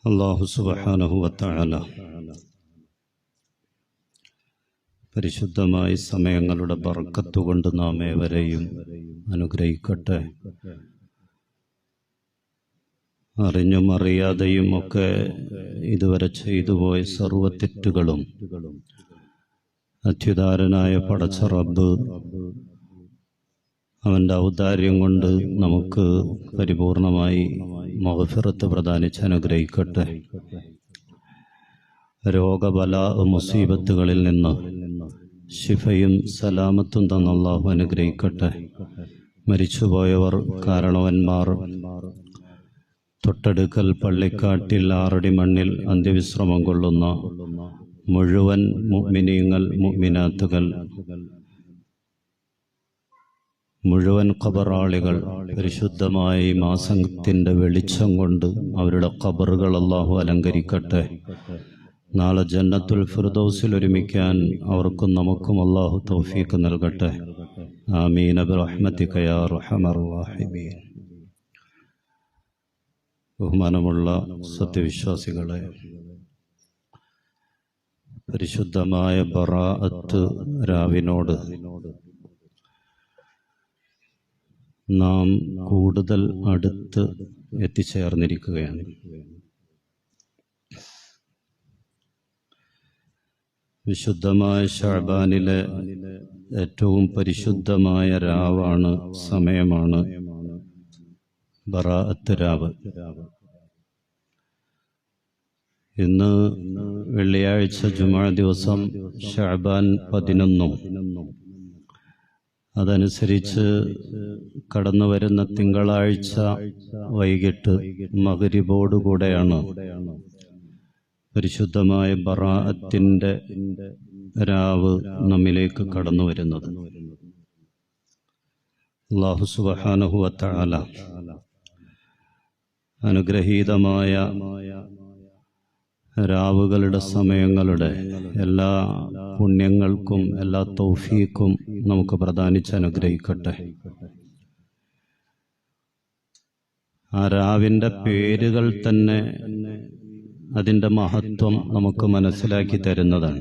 അല്ലാഹു സുബ്ഹാനഹു വതആല പരിശുദ്ധമായ സമയങ്ങളുടെ ബർക്കത്ത് കൊണ്ട് നാം ഏവരെയും അനുഗ്രഹിക്കട്ടെ. അറിഞ്ഞും അറിയാതെയും ഒക്കെ ഇതുവരെ ചെയ്തുപോയ സർവ്വ തെറ്റുകളും അത്യുദാരനായ പടച്ച റബ്ബ് അവൻ്റെ ഔദാര്യം കൊണ്ട് നമുക്ക് പരിപൂർണമായി മഗ്ഫിറത്ത് പ്രദാനിച്ച് അനുഗ്രഹിക്കട്ടെ. രോഗബല മുസീബത്തുകളിൽ നിന്ന് ശിഫയും സലാമത്തും തന്ന അല്ലാഹു അനുഗ്രഹിക്കട്ടെ. മരിച്ചുപോയവർ, കാരണവന്മാർ, തൊട്ടടുക്കൽ പള്ളിക്കാട്ടിൽ ആറടി മണ്ണിൽ അന്ത്യവിശ്രമം കൊള്ളുന്ന മുഴുവൻ മുഅ്മിനീങ്ങൾ, മുഅ്മിനാത്തുകൾ, മുഴുവൻ ഖബറാളികൾ പരിശുദ്ധമായ ഈ മാസത്തിൻ്റെ വെളിച്ചം കൊണ്ട് അവരുടെ ഖബറുകൾ അല്ലാഹു അലങ്കരിക്കട്ടെ. നാളെ ജന്നത്തുൽ ഫിർദൗസിൽ ഒരുമിക്കാൻ അവർക്കും നമുക്കും അല്ലാഹു തൗഫീഖ് നൽകട്ടെ. ആമീൻ ബിറഹ്മതിക യാ അർഹമർ റഹീമീൻ. ബഹുമാനമുള്ള സത്യവിശ്വാസികളെ, പരിശുദ്ധമായ ബറാഅത്ത് രാവിനോട് നാം കൂടുതൽ അടുത്ത് എത്തിച്ചേർന്നിരിക്കുകയാണ്. വിശുദ്ധമായ ശഅബാനിലെ ഏറ്റവും പരിശുദ്ധമായ രാവാണ്, സമയമാണ് ബറാഅത്ത് രാവ്. ഇന്ന് വെള്ളിയാഴ്ച ജുമുഅ ദിവസം ശഅബാൻ 11, അതനുസരിച്ച് കടന്നു വരുന്ന തിങ്കളാഴ്ച വൈകിട്ട് മഗ്രിബോടുകൂടെയാണ് പരിശുദ്ധമായ ബറാഅത്തിൻ്റെ രാവ് നമ്മിലേക്ക് കടന്നു വരുന്നത്. അല്ലാഹു സുബ്ഹാനഹു വതആല അനുഗ്രഹീതമായ രാവുകളുടെ, സമയങ്ങളുടെ എല്ലാ പുണ്യങ്ങൾക്കും എല്ലാ തൗഫീഖും നമുക്ക് പ്രദാനിച്ച് അനുഗ്രഹിക്കട്ടെ. ആ രാവിൻ്റെ പേരുകൾ തന്നെ അതിൻ്റെ മഹത്വം നമുക്ക് മനസ്സിലാക്കി തരുന്നതാണ്.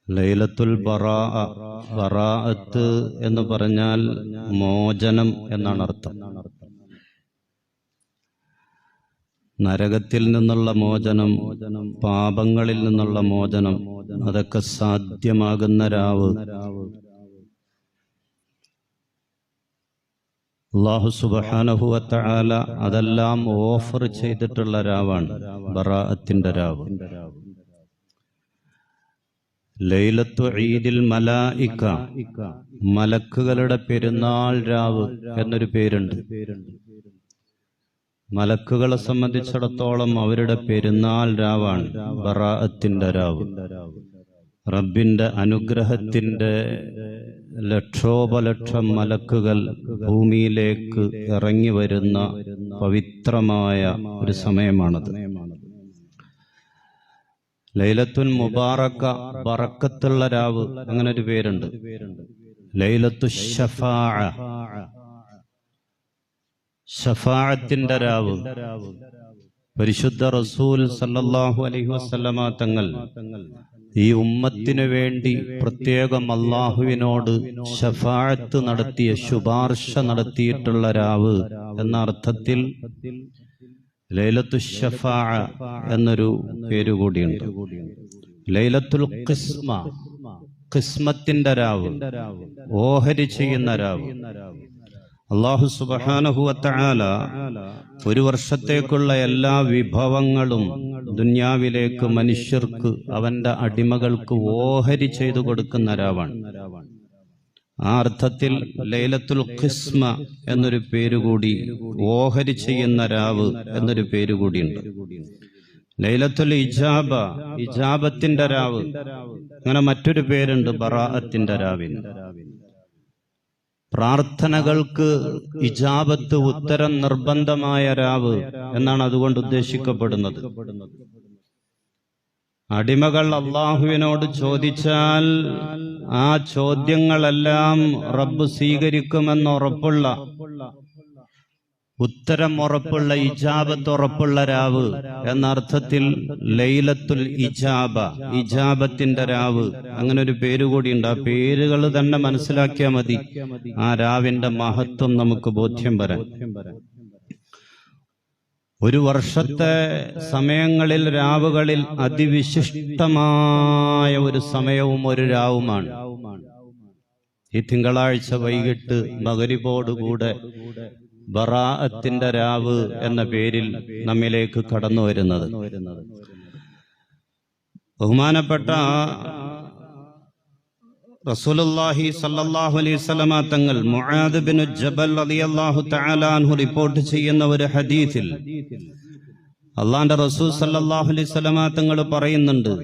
ലൈലത്തുൽ ബറാഅത്ത് എന്ന് പറഞ്ഞാൽ മോചനം എന്നാണ് അർത്ഥം. നരകത്തിൽ നിന്നുള്ള മോചനം, പാപങ്ങളിൽ നിന്നുള്ള മോചനം, അതൊക്കെ സാധ്യമാകുന്ന രാവ്. അല്ലാഹു സുബ്ഹാനഹു വതആല അതെല്ലാം ഓഫർ ചെയ്തിട്ടുള്ള രാവാണ് ബറാഅത്തിന്റെ രാവ്. ലൈലത്തു ഈദിൽ മലായിക, മലക്കുകളുടെ പെരുന്നാൾ രാവ് എന്നൊരു പേരുണ്ട്. മലക്കുകളെ സംബന്ധിച്ചിടത്തോളം അവരുടെ പെരുന്നാൾ രാവാണ് ബറാഅത്തിന്റെ രാവ്. റബ്ബിന്റെ അനുഗ്രഹത്തിന്റെ ലക്ഷോപലക്ഷം മലക്കുകൾ ഭൂമിയിലേക്ക് ഇറങ്ങി വരുന്ന പവിത്രമായ ഒരു സമയമാണത്. ലൈലത്തുൽ മുബാറക, ബറക്കത്തുള്ള രാവ്, അങ്ങനെ ഒരു പേരുണ്ട്. ലൈലത്തു ശഫാഅ, ശഫാഅത്തിന്റെ രാവ്. പരിശുദ്ധ റസൂൽ സല്ലല്ലാഹു അലൈഹി വസല്ലമ തങ്ങൾ ഈ ഉമ്മത്തിനു വേണ്ടി പ്രത്യേകം അല്ലാഹുവിനോട് ശഫാഅത്ത് നടത്തിയ, ശുപാർശ നടത്തിയിട്ടുള്ള രാവ് എന്ന അർത്ഥത്തിൽ ലൈലത്തു ശഫാഅ എന്നൊരു പേരുകൂടിയുണ്ട്. ലൈലത്തുൽ ഖിസ്മ, ഖിസ്മത്തിന്റെ രാവ്, ഓഹരി ചെയ്യുന്ന രാവ്. അല്ലാഹു സുബ്ഹാനഹു വതആല ഒരു വർഷത്തേക്കുള്ള എല്ലാ വിഭവങ്ങളും ദുനിയാവിലേക്ക് മനുഷ്യർക്ക്, അവന്റെ അടിമകൾക്ക് ഓഹരി ചെയ്തു കൊടുക്കുന്ന രാവാണ്. ആ അർത്ഥത്തിൽ ലൈലത്തുൽ ഖിസ്മ എന്നൊരു പേരുകൂടി, ഓഹരി ചെയ്യുന്ന രാവ് എന്നൊരു പേരുകൂടിയുണ്ട്. ലൈലത്തുൽ ഇജാബ, ഇജാബത്തിന്റെ രാവ്, അങ്ങനെ മറ്റൊരു പേരുണ്ട് ബറാഅത്തിന്റെ രാവിന്. പ്രാർത്ഥനകൾക്ക് ഇജാബത്ത്, ഉത്തരം നിർബന്ധമായ രാവ് എന്നാണ് അതുകൊണ്ട് ഉദ്ദേശിക്കപ്പെടുന്നത്. അടിമകൾ അള്ളാഹുവിനോട് ചോദിച്ചാൽ ആ ചോദ്യങ്ങളെല്ലാം റബ്ബ് സ്വീകരിക്കുമെന്ന് ഉറപ്പുള്ള ഉത്തരം ഉറപ്പുള്ള, ഇജാബത്ത് ഉറപ്പുള്ള രാവ് എന്ന അർത്ഥത്തിൽ ലൈലത്തുൽ ഇജാബ, ഇജാബത്തിന്റെ രാവ്, അങ്ങനെ ഒരു പേര് കൂടിയുണ്ട്. ആ പേരുകൾ തന്നെ മനസ്സിലാക്കിയാൽ മതി ആ രാവിന്റെ മഹത്വം നമുക്ക് ബോധ്യം വരാൻ. ഒരു വർഷത്തെ സമയങ്ങളിൽ, രാവുകളിൽ അതിവിശിഷ്ടമായ ഒരു സമയവും ഒരു രാവുമാണ് ഈ തിങ്കളാഴ്ച വൈകിട്ട് മഗ്‌രിബോടുകൂടെ ബറാഅത്തിന്റെ രാവ് എന്ന പേരിൽ നമ്മിലേക്ക് കടന്നു വരുന്നത്. ബഹുമാനപ്പെട്ട റസൂലുള്ളാഹി സ്വല്ലല്ലാഹു അലൈഹി വസല്ലമ തങ്ങൾ മുആദ് ബിൻ ജബൽ റളിയല്ലാഹു തആല അൻഹു റിപ്പോർട്ട് ചെയ്യുന്ന ഒരു ഹദീസിൽ അല്ലാഹുവിന്റെ റസൂൽ സ്വല്ലല്ലാഹു അലൈഹി വസല്ലമ തങ്ങൾ പറയുന്നുണ്ട്,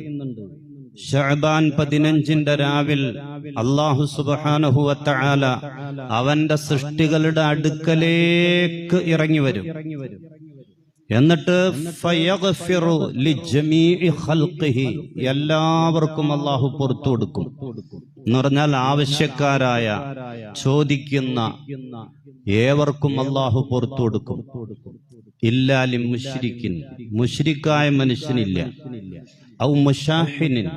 ശഅബാൻ 15 രാവിൽ അല്ലാഹു സുബ്ഹാനഹു വ തആല അവന്റെ സൃഷ്ടികളുടെ അടുക്കലേക്ക് ഇറങ്ങി വരും. എന്നിട്ട് ഫയഗ്ഫിറു ലിജമീഇ ഖൽഖിഹി, എല്ലാവർക്കും അല്ലാഹു പുറത്തു കൊടുക്കും. എന്ന് പറഞ്ഞാൽ ആവശ്യക്കാരായ, ചോദിക്കുന്ന ഏവർക്കും അല്ലാഹു പുറത്തു കൊടുക്കും. ഇല്ലാ ലിമുശ്രിക്കിൻ, മുശ്രിക്കായ മനുഷ്യനില്ല. ഔ മുശാഹിനിൻ,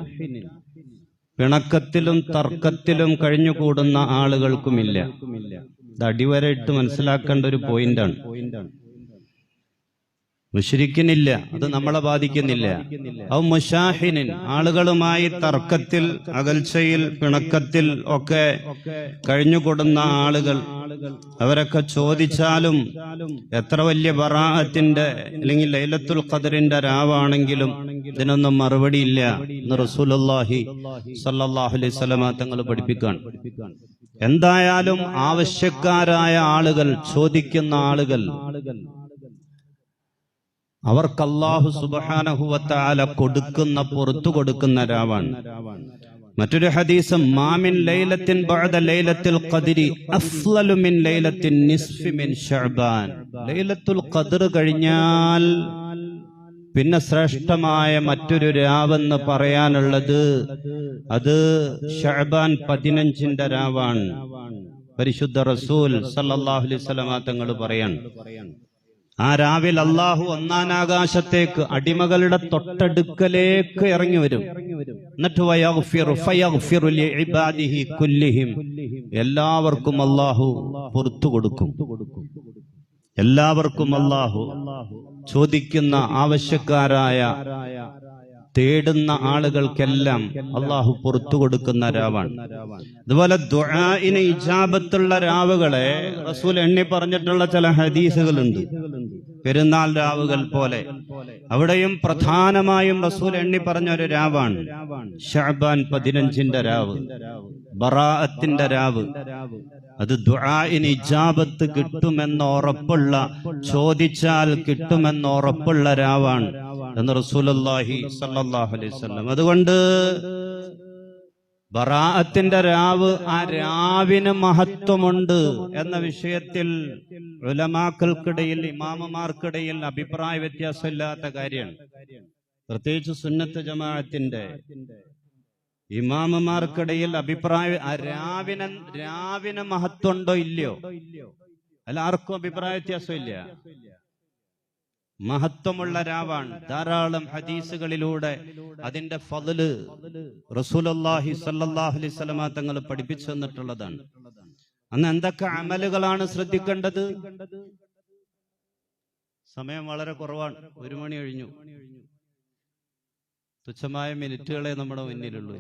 പിണക്കത്തിലും തർക്കത്തിലും കഴിഞ്ഞുകൂടുന്ന ആളുകൾക്കുമില്ല. ഇത് അടിവരയിട്ട് മനസ്സിലാക്കേണ്ട ഒരു പോയിന്റാണ്. മുശ്രിക്കിനില്ല, അത് നമ്മളെ ബാധിക്കുന്നില്ല. ഔ മുശാഹിനിൻ, ആളുകളുമായി തർക്കത്തിൽ, അകൽച്ചയിൽ, പിണക്കത്തിൽ ഒക്കെ കഴിഞ്ഞുകൂടുന്ന ആളുകൾ, അവരൊക്കെ ചോദിച്ചാലും എത്ര വലിയ ബറാഅത്തിന്റെ അല്ലെങ്കിൽ ലൈലത്തുൽ ഖദറിന്റെ രാവാണെങ്കിലും ഇതിനൊന്നും മറുപടിയില്ല എന്ന് റസൂലുള്ളാഹി സ്വല്ലല്ലാഹു അലൈഹി വസല്ലമ തങ്ങൾ പഠിപ്പിക്കാൻ. എന്തായാലും ആവശ്യക്കാരായ ആളുകൾ, ചോദിക്കുന്ന ആളുകൾ, അവർക്ക് അല്ലാഹു സുബ്ഹാനഹു വ തആല കൊടുക്കുന്ന, പുറത്തു കൊടുക്കുന്ന രാവാണ്. മറ്റൊരു ഹദീസ്, മാമിൻ ലൈലത്തിൻ ബഅദ ലൈലത്തുൽ ഖദ്രി അഫ്ളലു മിൻ ലൈലത്തിൻ നിസ്ഫി മിൻ ശഅബാൻ. ലൈലത്തുൽ ഖദ്ർ കഴിഞ്ഞാൽ പിന്നെ ശ്രേഷ്ഠമായ മറ്റൊരു രാവെന്ന് പറയാനുള്ളത് അത് ശഅബാൻ 15 രാവാണ്. പരിശുദ്ധ റസൂൽ സല്ലല്ലാഹു അലൈഹി വസല്ലമ തങ്ങൾ പറയാൻ, ആ രാവിൽ അല്ലാഹു ഒന്നാനാകാശത്തേക്ക് അടിമകളുടെ തൊട്ടടുക്കലേക്ക് ഇറങ്ങി വരും. എന്നിട്ട് ഫയഗ്ഫിറു ലിഇബാദിഹി കുല്ലിഹിം, എല്ലാവർക്കും അല്ലാഹു പുറത്തു കൊടുക്കും. എല്ലാവർക്കും അല്ലാഹു ചോദിക്കുന്ന, ആവശ്യക്കാരായ, തേടുന്ന ആളുകൾക്കെല്ലാം അല്ലാഹു പുറത്തു കൊടുക്കുന്ന രാവാണ്. അതുപോലെ ദുആഇന് ഇജാബത്തുള്ള രാവുകളെ റസൂൽ എണ്ണി പറഞ്ഞിട്ടുള്ള ചില ഹദീസുകളുണ്ട്, പെരുന്നാൾ രാവുകൾ പോലെ. അവിടെയും പ്രധാനമായും റസൂൽ എണ്ണി പറഞ്ഞ ഒരു രാവാണ് ശഅബാൻ 15 രാവ്, ബറാഅത്തിന്റെ രാവ്. അത് ദുആഇന് ഇജാബത്ത് കിട്ടുമെന്ന് ഉറപ്പുള്ള, ചോദിച്ചാൽ കിട്ടുമെന്ന് ഉറപ്പുള്ള രാവാണ് എന്ന് റസൂലുള്ളാഹി സ്വല്ലല്ലാഹു അലൈഹി വസല്ലം. അതുകൊണ്ട് ബറാഅത്തിന്റെ രാവ്, ആ രാവിന് മഹത്വമുണ്ട് എന്ന വിഷയത്തിൽ ഉലമാക്കൾക്കിടയിൽ, ഇമാമുമാർക്കിടയിൽ അഭിപ്രായ വ്യത്യാസമില്ലാത്ത കാര്യമാണ്. പ്രത്യേകിച്ച് സുന്നത്ത് ജമാഅത്തിന്റെ ഇമാമുമാർക്കിടയിൽ അഭിപ്രായ, രാവിന് മഹത്വമുണ്ടോ ഇല്ലയോ, അല്ല ആർക്കും അഭിപ്രായ വ്യത്യാസമില്ല. മഹത്വമുള്ള രാവാണ്. ധാരാളം ഹദീസുകളിലൂടെ അതിന്റെ ഫള് റസൂലുള്ളാഹി സ്വല്ലല്ലാഹു അലൈഹി വസല്ലമ തങ്ങൾ പഠിപ്പിച്ചു തന്നിട്ടുള്ളതാണ്. അന്ന് എന്തൊക്കെ അമലുകളാണ് ശ്രദ്ധിക്കേണ്ടത്? സമയം വളരെ കുറവാണ്, 1 മണി കഴിഞ്ഞു. തുച്ഛമായ മിനിറ്റുകളെ നമ്മുടെ മുന്നിലുള്ളൂ.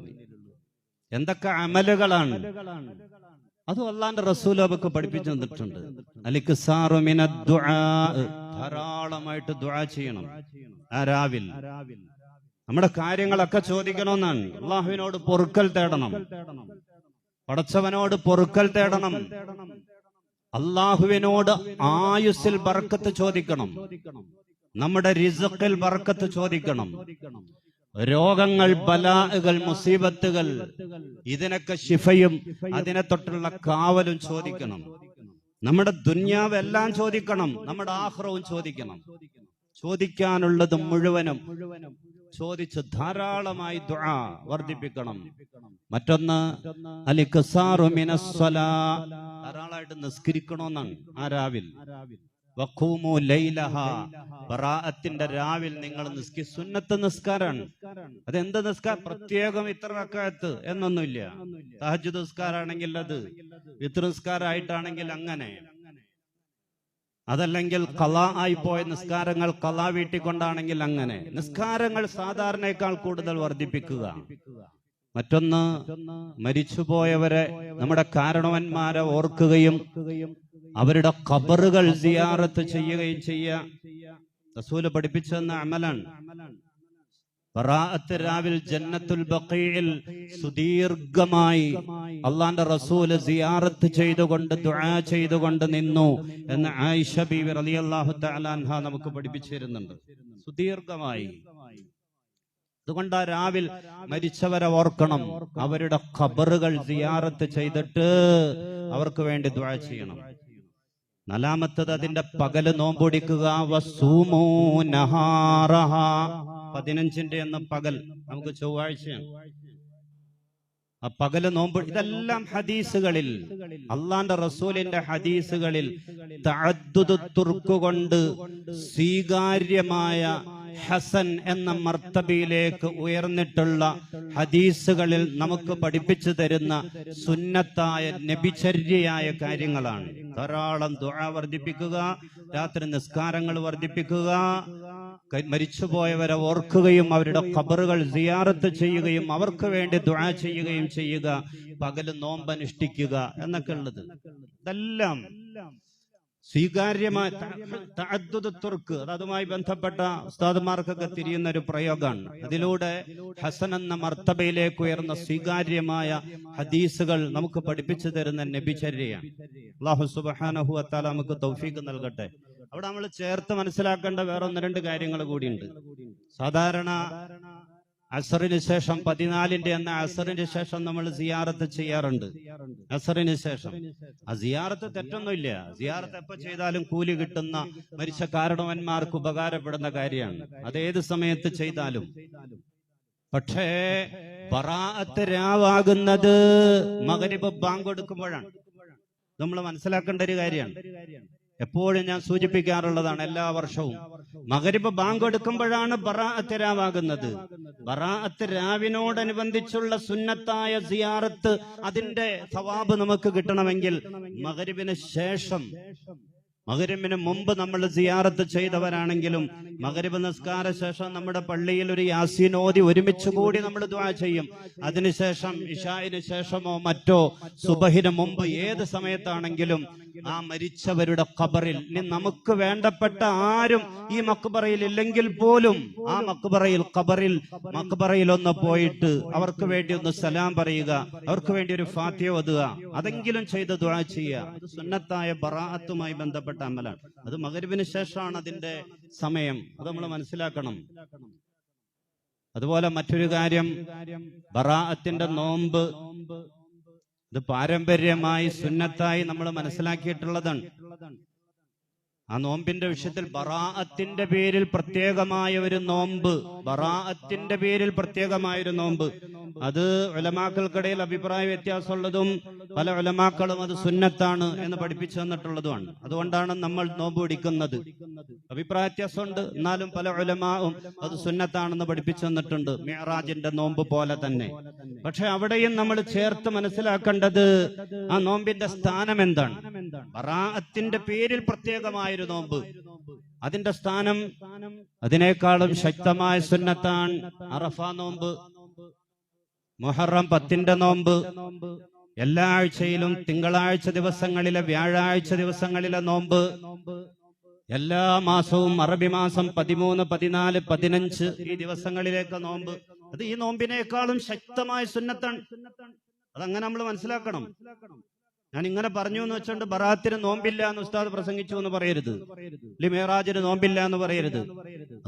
എന്തൊക്കെ അമലുകളാണ്? അത് അല്ലാഹുവിന്റെ റസൂൽ നമുക്ക് പഠിപ്പിച്ചു തന്നിട്ടുണ്ട്. അലിക്സാറു മിനദ് ദുആ, ധാരാളമായിട്ട് ദുആ ചെയ്യണം. ആ രാവിൽ നമ്മുടെ കാര്യങ്ങളൊക്കെ ചോദിക്കണമെന്നാണ്. അല്ലാഹുവിനോട് പൊറുക്കൽ തേടണം, പടച്ചവനോട് പൊറുക്കൽ തേടണം. അല്ലാഹുവിനോട് ആയുസ്സിൽ ബർക്കത്ത് ചോദിക്കണം, നമ്മുടെ റിസ്ഖിൽ ബർക്കത്ത് ചോദിക്കണം. രോഗങ്ങൾ, ബലാഅകൾ, മുസീബത്തുകൾ, ഇതിനൊക്കെ ശിഫയും അതിനെ തൊട്ടുള്ള കാവലും ചോദിക്കണം. നമ്മുടെ ദുനിയാവ് എല്ലാം ചോദിക്കണം, നമ്മുടെ ആഖിറവും ചോദിക്കണം. ചോദിക്കാനുള്ളത് മുഴുവനും ചോദിച്ച് ധാരാളമായി ദുആ വർദ്ധിപ്പിക്കണം. മറ്റൊന്ന് അലിക്സാറു മിനസ്സലാ, ധാരാളമായിട്ട് നിസ്കരിക്കണമെന്നാണ് ആ രാവിൽ. വഖൂമു ലൈലഹ, ബറാഅത്തിന്റെ രാവിൽ നിങ്ങൾ സുന്നത്ത് നിസ്കാരാണ്. അതെന്ത് നിസ്കാരം? പ്രത്യേകം ഇത്ര റക്അത്ത് എന്നൊന്നുമില്ല. തഹജ്ജുദ് നിസ്കാരാണെങ്കിൽ അത്, വിത്ർ നിസ്കാരമായിട്ടാണെങ്കിൽ അങ്ങനെ, അതല്ലെങ്കിൽ ഖളാ ആയി പോയ നിസ്കാരങ്ങൾ ഖളാ വീട്ടിക്കൊണ്ടാണെങ്കിൽ അങ്ങനെ. നിസ്കാരങ്ങൾ സാധാരണയേക്കാൾ കൂടുതൽ വർദ്ധിപ്പിക്കുക. മറ്റൊന്ന്, മരിച്ചുപോയവരെ, നമ്മുടെ കാരണവന്മാരെ ഓർക്കുകയും അവരുടെ ഖബറുകൾ സിയാറത്ത് ചെയ്യുകയും ചെയ്യുക റസൂല് പഠിപ്പിച്ചെന്ന അമലാണ്. ബറാഅത്ത് രാവിൽ ജന്നത്തുൽ ബഖീഇൽ സുദീർഘമായി അള്ളാന്റെ റസൂല് സിയാറത്ത് ചെയ്തുകൊണ്ട് ദുആ ചെയ്തുകൊണ്ട് നിന്നു എന്ന് ആയിഷ ബീവി റളിയല്ലാഹു തആല അൻഹ നമുക്ക് പഠിപ്പിച്ചു തരുന്നുണ്ട്. സുദീർഘമായി. അതുകൊണ്ട് ആ രാവിൽ മരിച്ചവരെ ഓർക്കണം, അവരുടെ ഖബറുകൾ സിയാറത്ത് ചെയ്തിട്ട് അവർക്ക് വേണ്ടി ദുആ ചെയ്യണം. നാലാമത്തത്, അതിന്റെ പകല് നോമ്പൊടിക്കുക. വസൂമൂ നഹാറഹ, 15ന്റെ അന്ന് പകൽ, നമുക്ക് ചൊവ്വാഴ്ചയാണ്, ആ പകല് നോമ്പ്. ഇതെല്ലാം ഹദീസുകളിൽ, അള്ളാന്റെ റസൂലിന്റെ ഹദീസുകളിൽ തഅദ്ദുദ് തുർക്ക് കൊണ്ട് സ്വീകാര്യമായ ഹസൻ എന്ന മർത്തബയിലേക്ക് ഉയർന്നിട്ടുള്ള ഹദീസുകളിൽ നമുക്ക് പഠിപ്പിച്ചു തരുന്ന സുന്നത്തായ നബിചര്യയായ കാര്യങ്ങളാണ്. ധാരാളം ദുആ വർദ്ധിപ്പിക്കുക, രാത്രി നിസ്കാരങ്ങൾ വർദ്ധിപ്പിക്കുക, മരിച്ചുപോയവരെ ഓർക്കുകയും അവരുടെ ഖബറുകൾ സിയാറത്ത് ചെയ്യുകയും അവർക്ക് വേണ്ടി ദുആ ചെയ്യുകയും ചെയ്യുക, പകല് നോമ്പനുഷ്ഠിക്കുക എന്നൊക്കെ ഉള്ളത്. ഇതെല്ലാം സ്വീകാര്യമായ തഅദ്ദുദ് തുർക്ക്, അതുമായി ബന്ധപ്പെട്ട ഉസ്താദുമാർക്കൊക്കെ തിരിയുന്ന ഒരു പ്രയോഗമാണ്. അതിലൂടെ ഹസൻ എന്ന മർത്തബയിലേക്ക് ഉയർന്ന സ്വീകാര്യമായ ഹദീസുകൾ നമുക്ക് പഠിപ്പിച്ചു തരുന്ന നബിചര്യയാണ്. അല്ലാഹു സുബ്ഹാനഹു വ തആല നമുക്ക് തൗഫീഖ് നൽകട്ടെ. അവിടെ നമ്മൾ ചേർത്ത് മനസ്സിലാക്കേണ്ട വേറെ 1-2 കാര്യങ്ങൾ കൂടിയുണ്ട്. സാധാരണ അസറിന് ശേഷം 14ന്റെ അന്ന് അസറിന് ശേഷം നമ്മൾ സിയാറത്ത് ചെയ്യാറുണ്ട്. അസറിന് ശേഷം ആ സിയാറത്ത് തെറ്റൊന്നുമില്ല. സിയാറത്ത് എപ്പോ ചെയ്താലും കൂലി കിട്ടുന്ന, മരിച്ച കാരണവന്മാർക്ക് ഉപകാരപ്പെടുന്ന കാര്യമാണ്. അതേത് സമയത്ത് ചെയ്താലും. പക്ഷേ ബറാഅത്ത് രാവാകുന്നത് മഗ്രിബ് ബാങ്ക് കൊടുക്കുമ്പോഴാണ്. നമ്മൾ മനസ്സിലാക്കേണ്ട ഒരു കാര്യമാണ്. എപ്പോഴും ഞാൻ സൂചിപ്പിക്കാറുള്ളതാണ്, എല്ലാ വർഷവും മഗ്രിബ് ബാങ്ക് എടുക്കുമ്പോഴാണ് ബറാഅത്ത് രാവാകുന്നത്. ബറാഅത്ത് രാവിനോടനുബന്ധിച്ചുള്ള സുന്നത്തായ സിയാറത്ത്, അതിന്റെ സവാബ് നമുക്ക് കിട്ടണമെങ്കിൽ മഗ്രിബിന് ശേഷം, മഗ്രിബിന് മുമ്പ് നമ്മൾ സിയാറത്ത് ചെയ്തവരാണെങ്കിലും മഗ്രിബ് നിസ്കാര ശേഷം നമ്മുടെ പള്ളിയിൽ ഒരു യാസീൻ ഓതി ഒരുമിച്ച് കൂടി നമ്മൾ ദുആ ചെയ്യും. അതിനുശേഷം ഇശാഇന് ശേഷമോ മറ്റോ സുബഹിന് മുമ്പ് ഏത് സമയത്താണെങ്കിലും ആ മരിച്ചവരുടെ ഖബറിൽ, ഇനി നമുക്ക് വേണ്ടപ്പെട്ട ആരും ഈ മക്ബറയിൽ ഇല്ലെങ്കിൽ പോലും ആ മക്ബറയിൽ ഒന്ന് പോയിട്ട് അവർക്ക് വേണ്ടി ഒന്ന് സലാം പറയുക, അവർക്ക് വേണ്ടി ഒരു ഫാത്തിഹ ഓതുക, അതെങ്കിലും ചെയ്ത് ദുആ ചെയ്യുക. അത് സുന്നത്തായ ബറാഅത്തുമായി ബന്ധപ്പെട്ട അമലാണ്. അത് മഗ്രിബിന് ശേഷമാണ് അതിന്റെ സമയം. അത് നമ്മൾ മനസ്സിലാക്കണം. അതുപോലെ മറ്റൊരു കാര്യം, ബറാഅത്തിന്റെ നോമ്പ് ഇത് പാരമ്പര്യമായി സുന്നത്തായി നമ്മൾ മനസ്സിലാക്കിയിട്ടുള്ളതാണ്. ആ നോമ്പിന്റെ വിഷയത്തിൽ ബറാഅത്തിന്റെ പേരിൽ പ്രത്യേകമായ ഒരു നോമ്പ്, ബറാഅത്തിന്റെ പേരിൽ പ്രത്യേകമായൊരു നോമ്പ്, അത് ഉലമാക്കൾക്കിടയിൽ അഭിപ്രായ വ്യത്യാസമുള്ളതും പല ഉലമാക്കളും അത് സുന്നത്താണ് എന്ന് പഠിപ്പിച്ചു തന്നിട്ടുള്ളതുമാണ്. അതുകൊണ്ടാണ് നമ്മൾ നോമ്പ് പിടിക്കുന്നത്. അഭിപ്രായ വ്യത്യാസമുണ്ട്, എന്നാലും പല ഉലമാവും അത് സുന്നത്താണെന്ന് പഠിപ്പിച്ചു തന്നിട്ടുണ്ട്, മിഅ്റാജിന്റെ നോമ്പ് പോലെ തന്നെ. പക്ഷെ അവിടെയും നമ്മൾ ചേർത്ത് മനസ്സിലാക്കേണ്ടത് ആ നോമ്പിന്റെ സ്ഥാനം എന്താണ്. ബറാഅത്തിന്റെ പേരിൽ പ്രത്യേകമായ നോമ്പ്, അതിന്റെ സ്ഥാനം അതിനേക്കാളും ശക്തമായ സുന്നത്താണ് അറഫ നോമ്പ്, മുഹറം 10ന്റെ നോമ്പ്, എല്ലാ ആഴ്ചയിലും തിങ്കളാഴ്ച ദിവസങ്ങളിലെ, വ്യാഴാഴ്ച ദിവസങ്ങളിലെ നോമ്പ്, എല്ലാ മാസവും അറബി മാസം 13, 14, 15 ഈ ദിവസങ്ങളിലേക്ക് നോമ്പ്. അത് ഈ നോമ്പിനേക്കാളും ശക്തമായ സുന്നത്താണ്. അതങ്ങനെ നമ്മൾ മനസ്സിലാക്കണം. ഞാൻ ഇങ്ങനെ പറഞ്ഞു എന്ന് വെച്ചോണ്ട് ബറാഅത്തിന് നോമ്പില്ല എന്ന് ഉസ്താദ് പ്രസംഗിച്ചു എന്ന് പറയരുത്, മിഅ്റാജിന് നോമ്പില്ല എന്ന് പറയരുത്.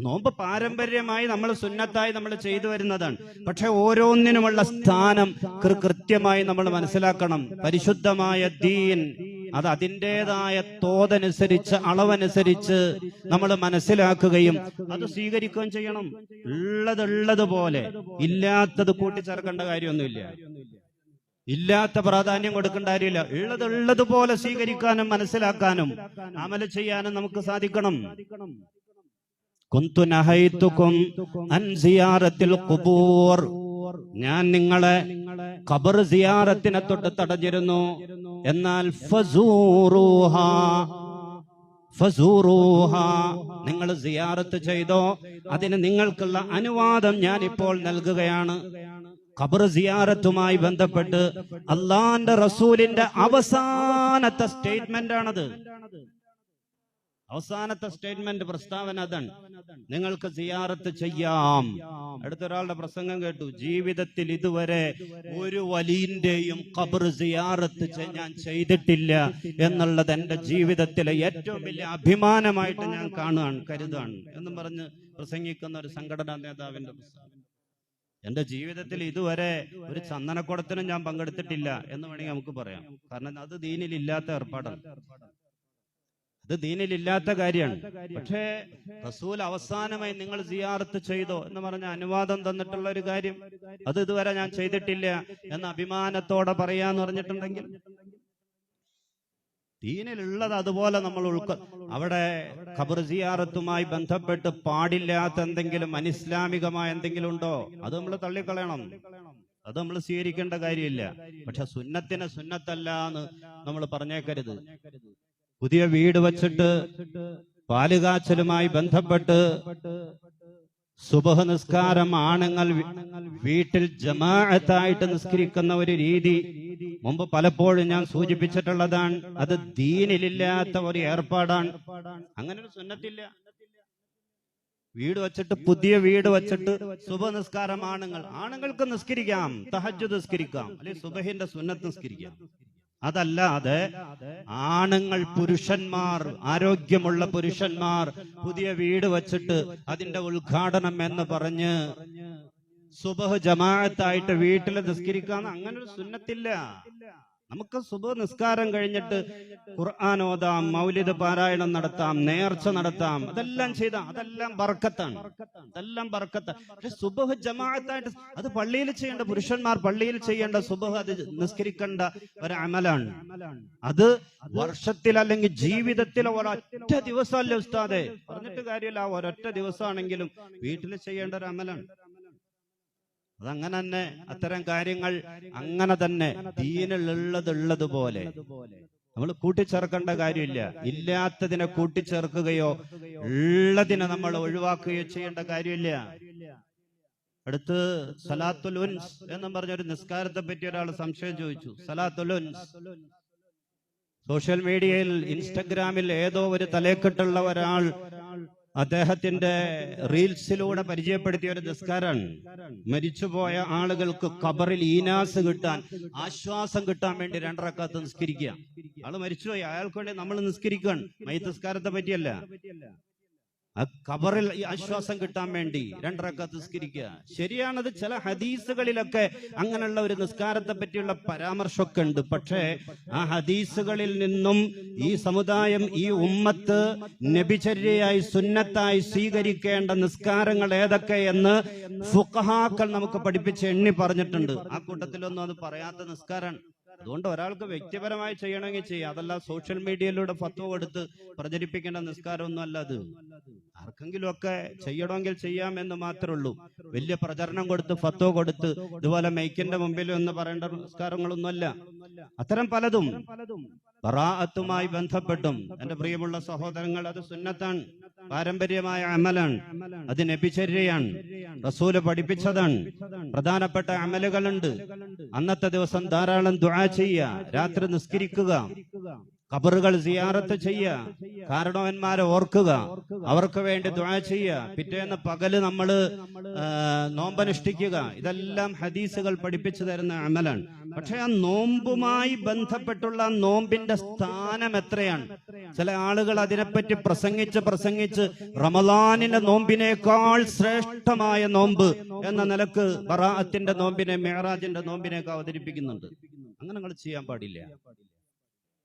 നോമ്പ് പാരമ്പര്യമായി നമ്മൾ സുന്നത്തായി നമ്മൾ ചെയ്തു വരുന്നതാണ്. പക്ഷെ ഓരോന്നിനുമുള്ള സ്ഥാനം കൃത്യമായി നമ്മൾ മനസ്സിലാക്കണം. പരിശുദ്ധമായ ദീൻ അത് അതിൻ്റെതായ തോതനുസരിച്ച്, അളവനുസരിച്ച് നമ്മൾ മനസ്സിലാക്കുകയും അത് സ്വീകരിക്കുകയും ചെയ്യണം. ഉള്ളതുപോലെ, ഇല്ലാത്തത് കൂട്ടിച്ചേർക്കേണ്ട കാര്യമൊന്നുമില്ല. ഇല്ലാത്ത പ്രാധാന്യം കൊടുക്കേണ്ട കാര്യമില്ല. ഉള്ളതുപോലെ സ്വീകരിക്കാനും മനസ്സിലാക്കാനും അമല് ചെയ്യാനും നമുക്ക് സാധിക്കണം. കുന്തു നഹൈതുകും അൻ സിയാറത്തിൽ ഖുബൂർ, ഞാൻ നിങ്ങളെ ഖബർ സിയാറത്തിനെ തൊട്ട് തടഞ്ഞിരുന്നു. എന്നാൽ ഫസൂറുഹാ, നിങ്ങൾ സിയാറത്ത് ചെയ്തോ, അതിന് നിങ്ങൾക്കുള്ള അനുവാദം ഞാൻ ഇപ്പോൾ നൽകുകയാണ്. ഖബർ സിയാറത്തുമായി ബന്ധപ്പെട്ട് അള്ളാന്റെ റസൂലിന്റെ അവസാനത്തെ സ്റ്റേറ്റ്മെന്റ് ആണത്. അവസാനത്തെ സ്റ്റേറ്റ്മെന്റ്, പ്രസ്താവന അതാണ്, നിങ്ങൾക്ക് സിയാറത്ത് ചെയ്യാം. അടുത്തൊരാളുടെ പ്രസംഗം കേട്ടു, ജീവിതത്തിൽ ഇതുവരെ ഒരു വലിയന്റെയും ഖബർ സിയാറത്ത് ഞാൻ ചെയ്തിട്ടില്ല എന്നുള്ളത് എന്റെ ജീവിതത്തിലെ ഏറ്റവും വലിയ അഭിമാനമായിട്ട് ഞാൻ കരുതാണ് എന്നും പറഞ്ഞ് പ്രസംഗിക്കുന്ന ഒരു സംഘടനാ നേതാവിന്റെ പ്രസ്താവന. എന്റെ ജീവിതത്തിൽ ഇതുവരെ ഒരു ചന്ദനക്കുടത്തിനും ഞാൻ പങ്കെടുത്തിട്ടില്ല എന്ന് വേണമെങ്കിൽ നമുക്ക് പറയാം. കാരണം അത് ദീനിലില്ലാത്ത ഏർപ്പാടാണ്, അത് ദീനിലില്ലാത്ത കാര്യമാണ്. പക്ഷേ റസൂൽ അവസാനമായി നിങ്ങൾ സിയാറത്ത് ചെയ്തോ എന്ന് പറഞ്ഞ അനുവാദം തന്നിട്ടുള്ള ഒരു കാര്യം, അത് ഇതുവരെ ഞാൻ ചെയ്തിട്ടില്ല എന്ന അഭിമാനത്തോടെ പറയാന്ന് പറഞ്ഞിട്ടുണ്ടെങ്കിൽ ദീനിലുള്ളത് അതുപോലെ നമ്മൾ അവിടെ ഖബർ സിയാറത്തുമായി ബന്ധപ്പെട്ട് പാടില്ലാത്ത എന്തെങ്കിലും അനിസ്ലാമികമായ എന്തെങ്കിലും ഉണ്ടോ, അത് നമ്മൾ തള്ളിക്കളയണം, അത് നമ്മൾ സ്വീകരിക്കേണ്ട കാര്യമില്ല. പക്ഷെ സുന്നത്തിനെ സുന്നത്തല്ല എന്ന് നമ്മൾ പറഞ്ഞേക്കരുത്. പുതിയ വീട് വച്ചിട്ട് പാലുകാച്ചലുമായി ബന്ധപ്പെട്ട് സുബഹ് നിസ്കാരം ആണുങ്ങൾ വീട്ടിൽ ജമാഅത്തായിട്ട് നിസ്കരിക്കുന്ന ഒരു രീതി മുമ്പ് പലപ്പോഴും ഞാൻ സൂചിപ്പിച്ചിട്ടുള്ളതാണ്. അത് ദീനിലില്ലാത്ത ഒരു ഏർപ്പാടാണ്. അങ്ങനെ ഒരു സുന്നത്തില്ല. വീട് വച്ചിട്ട്, പുതിയ വീട് വച്ചിട്ട് സുബഹ് നിസ്കാരം ആണുങ്ങൾക്ക് നിസ്കരിക്കാം, തഹജ്ജുദ് നിസ്കരിക്കാം, അല്ലെങ്കിൽ സുബഹിന്റെ സുന്നത്ത് നിസ്കരിക്കാം. അതല്ലാതെ ആണുങ്ങൾ, പുരുഷന്മാർ, ആരോഗ്യമുള്ള പുരുഷന്മാർ പുതിയ വീട് വച്ചിട്ട് അതിന്റെ ഉദ്ഘാടനം എന്ന് പറഞ്ഞ് സുബഹ് ജമാഅത്തായിട്ട് വീട്ടിൽ നിസ്കരിക്കാൻ അങ്ങനെ ഒരു സുന്നത്തില്ല. നമുക്ക് സുബഹ് നിസ്കാരം കഴിഞ്ഞിട്ട് ഖുർആൻ ഓതാം, മൗലിദ് പാരായണം നടത്താം, നേർച്ച നടത്താം, അതെല്ലാം ചെയ്താൽ അതെല്ലാം ബർക്കത്താണ്, അതെല്ലാം ബർക്കത്താണ്. പക്ഷെ സുബഹ് ജമാഅത്തായിട്ട് അത് പള്ളിയിൽ ചെയ്യേണ്ട, പുരുഷന്മാർ പള്ളിയിൽ ചെയ്യേണ്ട സുബഹ് അത് നിസ്കരിക്കേണ്ട ഒരു അമലാണ്. അത് വർഷത്തിൽ അല്ലെങ്കിൽ ജീവിതത്തിൽ ഒരൊറ്റ ദിവസമല്ലേ ഉസ്താദെ, പറഞ്ഞിട്ട് കാര്യമില്ല, ഒരൊറ്റ ദിവസമാണെങ്കിലും വീട്ടിൽ ചെയ്യേണ്ട ഒരു അമലാണ്. അതങ്ങനെ തന്നെ, അത്തരം കാര്യങ്ങൾ അങ്ങനെ തന്നെ ദീനിലുള്ളതുപോലെ നമ്മൾ കൂട്ടിച്ചേർക്കേണ്ട കാര്യമില്ല. ഇല്ലാത്തതിനെ കൂട്ടിച്ചേർക്കുകയോ ഉള്ളതിനെ നമ്മൾ ഒഴിവാക്കുകയോ ചെയ്യേണ്ട കാര്യമില്ല. അടുത്ത് സലാത്തുൽ ഉൻസ് എന്നും പറഞ്ഞൊരു നിസ്കാരത്തെ പറ്റി ഒരാൾ സംശയം ചോദിച്ചു. സലാത്തുൽ ഉൻസ് സോഷ്യൽ മീഡിയയിൽ, ഇൻസ്റ്റഗ്രാമിൽ ഏതോ ഒരു തലക്കെട്ടുള്ള ഒരാൾ അദ്ദേഹത്തിന്റെ റീൽസിലൂടെ പരിചയപ്പെടുത്തിയ ഒരു നിസ്കാരമാണ്. മരിച്ചുപോയ ആളുകൾക്ക് ഖബറിൽ ഈനാസ് കിട്ടാൻ, ആശ്വാസം കിട്ടാൻ വേണ്ടി 2 റക്അത്ത് നിസ്കരിക്കുക. ആള് മരിച്ചുപോയി, അയാൾക്ക് വേണ്ടി നമ്മൾ നിസ്കരിക്കുകയാണ്. മയ്യിത്ത് നിസ്കാരത്തെ പറ്റിയല്ല, ഖബറിൽ ആശ്വാസം കിട്ടാൻ വേണ്ടി 2 റക്അത്ത് നിസ്കരിക്കുക. ശരിയാണത്, ചില ഹദീസുകളിലൊക്കെ അങ്ങനെയുള്ള ഒരു നിസ്കാരത്തെ പറ്റിയുള്ള പരാമർശമൊക്കെ ഉണ്ട്. പക്ഷേ ആ ഹദീസുകളിൽ നിന്നും ഈ സമുദായം, ഈ ഉമ്മത്ത് നബിചര്യയായി സുന്നത്തായി സ്വീകരിക്കേണ്ട നിസ്കാരങ്ങൾ ഏതൊക്കെ എന്ന് ഫുഖഹാക്കൾ നമുക്ക് പഠിപ്പിച്ച് എണ്ണി പറഞ്ഞിട്ടുണ്ട്. ആ കൂട്ടത്തിലൊന്നും അത് പറയാത്ത നിസ്കാരമാണ്. അതുകൊണ്ട് ഒരാൾക്ക് വ്യക്തിപരമായി ചെയ്യണമെങ്കിൽ ചെയ്യാം, അതല്ല സോഷ്യൽ മീഡിയയിലൂടെ ഫത്വ കൊടുത്ത് പ്രചരിപ്പിക്കേണ്ട നിസ്കാരമൊന്നും അല്ല അത്. ആർക്കെങ്കിലും ഒക്കെ ചെയ്യണമെങ്കിൽ ചെയ്യാം എന്ന് മാത്രമേ ഉള്ളൂ. വലിയ പ്രചരണം കൊടുത്ത് ഫത്വ കൊടുത്ത് ഇതുപോലെ മൈക്കിന്റെ മുമ്പിൽ എന്ന് പറയേണ്ട നിസ്കാരങ്ങളൊന്നുമല്ല. അത്തരം പലതും ബറാഅത്തുമായി ബന്ധപ്പെട്ടും എന്റെ പ്രിയമുള്ള സഹോദരങ്ങൾ, അത് സുന്നത്താണ്, പാരമ്പര്യമായ അമലാണ്, അത് നബിചര്യയാണ്, റസൂല് പഠിപ്പിച്ചതാണ്. പ്രധാനപ്പെട്ട അമലുകളുണ്ട്. അന്നത്തെ ദിവസം ധാരാളം ദുആ ചെയ്യുക, രാത്രി നിസ്കരിക്കുക, ഖബറുകൾ സിയാറത്ത് ചെയ്യുക, കാരണവന്മാരെ ഓർക്കുക, അവർക്ക് വേണ്ടി ദുആ ചെയ്യുക, പിറ്റേന്ന് പകല് നമ്മള് നോമ്പനുഷ്ഠിക്കുക. ഇതെല്ലാം ഹദീസുകൾ പഠിപ്പിച്ചു തരുന്ന അമലാണ്. പക്ഷെ ആ നോമ്പുമായി ബന്ധപ്പെട്ടുള്ള നോമ്പിന്റെ സ്ഥാനം എത്രയാണ്? ചില ആളുകൾ അതിനെപ്പറ്റി പ്രസംഗിച്ച് റമളാനിലെ നോമ്പിനേക്കാൾ ശ്രേഷ്ഠമായ നോമ്പ് എന്ന നിലക്ക് ബറാഅത്തിന്റെ നോമ്പിനെ, മിഅ്റാജിന്റെ നോമ്പിനെയൊക്കെ അവതരിപ്പിക്കുന്നുണ്ട്. അങ്ങനെ നമ്മൾ ചെയ്യാൻ പാടില്ല.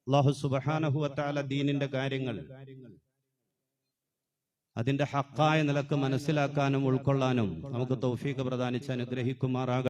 അല്ലാഹു സുബ്ഹാനഹു വ തആല ദീനിന്റെ കാര്യങ്ങൾ അതിന്റെ ഹഖായ നിലക്ക് മനസ്സിലാക്കാനും ഉൾക്കൊള്ളാനും നമുക്ക് തൗഫീഖ് പ്രദാനിച്ച് അനുഗ്രഹിക്കുമാറാകട്ടെ.